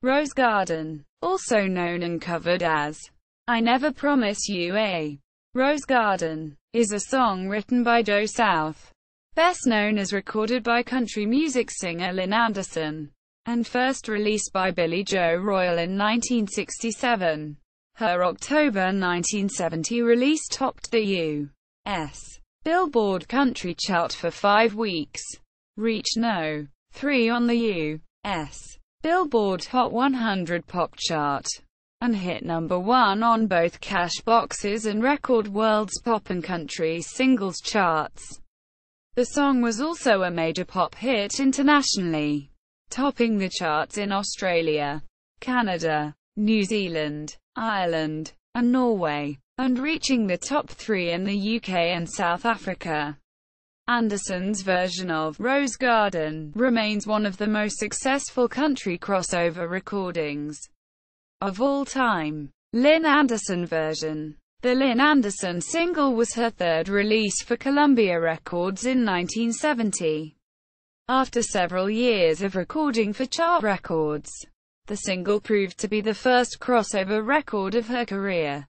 Rose Garden, also known and covered as I Never Promise You a Rose Garden, is a song written by Joe South, best known as recorded by country music singer Lynn Anderson, and first released by Billy Joe Royal in 1967. Her October 1970 release topped the U.S. Billboard Country chart for 5 weeks, reached No. 3 on the U.S. Billboard Hot 100 pop chart, and hit number 1 on both Cash Box's and Record World's pop and country singles charts. The song was also a major pop hit internationally, topping the charts in Australia, Canada, New Zealand, Ireland, and Norway, and reaching the top 3 in the UK and South Africa. Anderson's version of Rose Garden remains one of the most successful country crossover recordings of all time. Lynn Anderson version. The Lynn Anderson single was her third release for Columbia Records in 1970. After several years of recording for chart records, the single proved to be the first crossover record of her career.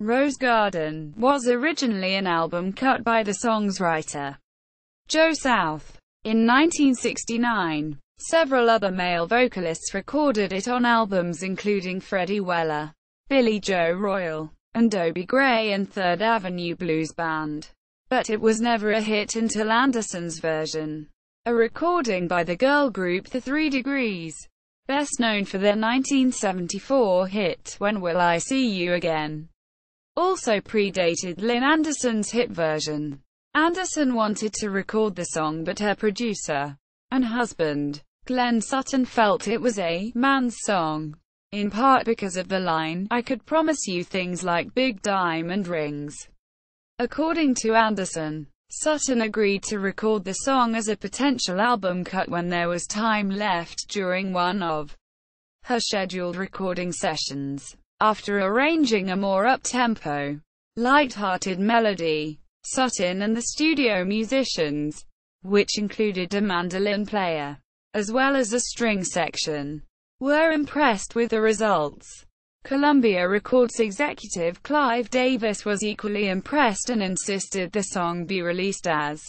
Rose Garden was originally an album cut by the song's writer, Joe South. In 1969, several other male vocalists recorded it on albums including Freddie Weller, Billy Joe Royal, and Dobie Gray and Third Avenue Blues Band. But it was never a hit until Anderson's version, a recording by the girl group The 3 Degrees, best known for their 1974 hit When Will I See You Again, also predated Lynn Anderson's hit version. Anderson wanted to record the song, but her producer and husband, Glenn Sutton, felt it was a man's song, in part because of the line, "I could promise you things like big diamond rings." According to Anderson, Sutton agreed to record the song as a potential album cut when there was time left during one of her scheduled recording sessions. After arranging a more up-tempo, light-hearted melody, Sutton and the studio musicians, which included a mandolin player, as well as a string section, were impressed with the results. Columbia Records executive Clive Davis was equally impressed and insisted the song be released as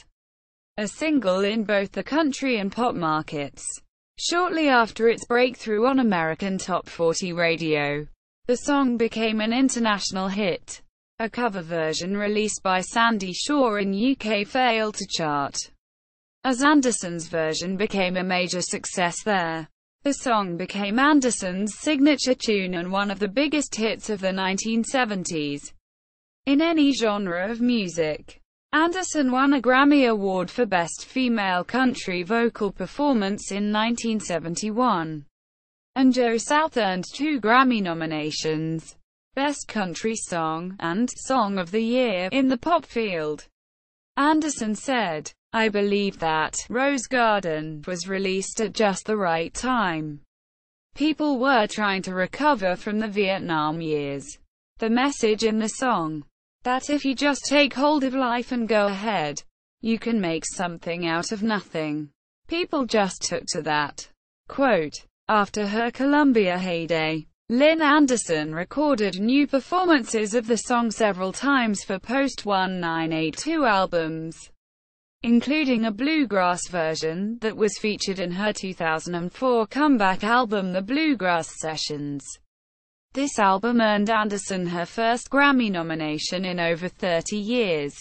a single in both the country and pop markets. Shortly after its breakthrough on American Top 40 radio, the song became an international hit. A cover version released by Sandy Shaw in UK failed to chart, as Anderson's version became a major success there. The song became Anderson's signature tune and one of the biggest hits of the 1970s. In any genre of music, Anderson won a Grammy Award for Best Female Country Vocal Performance in 1971. And Joe South earned 2 Grammy nominations, Best Country Song, and Song of the Year, in the pop field. Anderson said, "I believe that Rose Garden was released at just the right time. People were trying to recover from the Vietnam years. The message in the song, that if you just take hold of life and go ahead, you can make something out of nothing. People just took to that." Quote, after her Columbia heyday, Lynn Anderson recorded new performances of the song several times for post-1982 albums, including a bluegrass version that was featured in her 2004 comeback album The Bluegrass Sessions. This album earned Anderson her first Grammy nomination in over 30 years.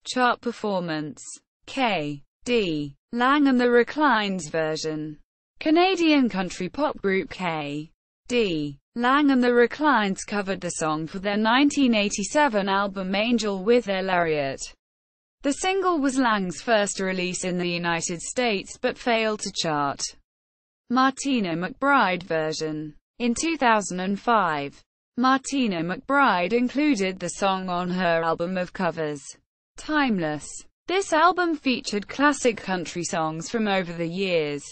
Chart performance: K.D. Lang and the Reclines version. Canadian country pop group K.D. Lang and the Reclines covered the song for their 1987 album Angel with their Lariat. The single was Lang's first release in the United States but failed to chart. Martina McBride version. In 2005, Martina McBride included the song on her album of covers, Timeless. This album featured classic country songs from over the years,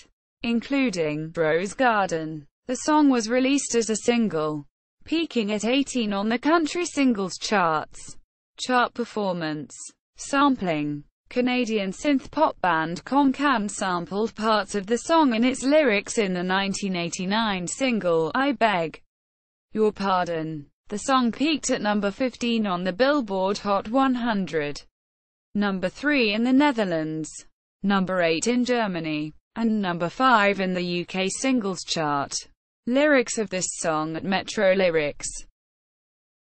including Rose Garden. The song was released as a single, peaking at 18 on the country singles charts. Chart performance: sampling. Canadian synth-pop band Concam sampled parts of the song and its lyrics in the 1989 single, I Beg Your Pardon. The song peaked at number 15 on the Billboard Hot 100, number 3 in the Netherlands, number 8 in Germany, and number 5 in the UK singles chart. Lyrics of this song at Metro Lyrics.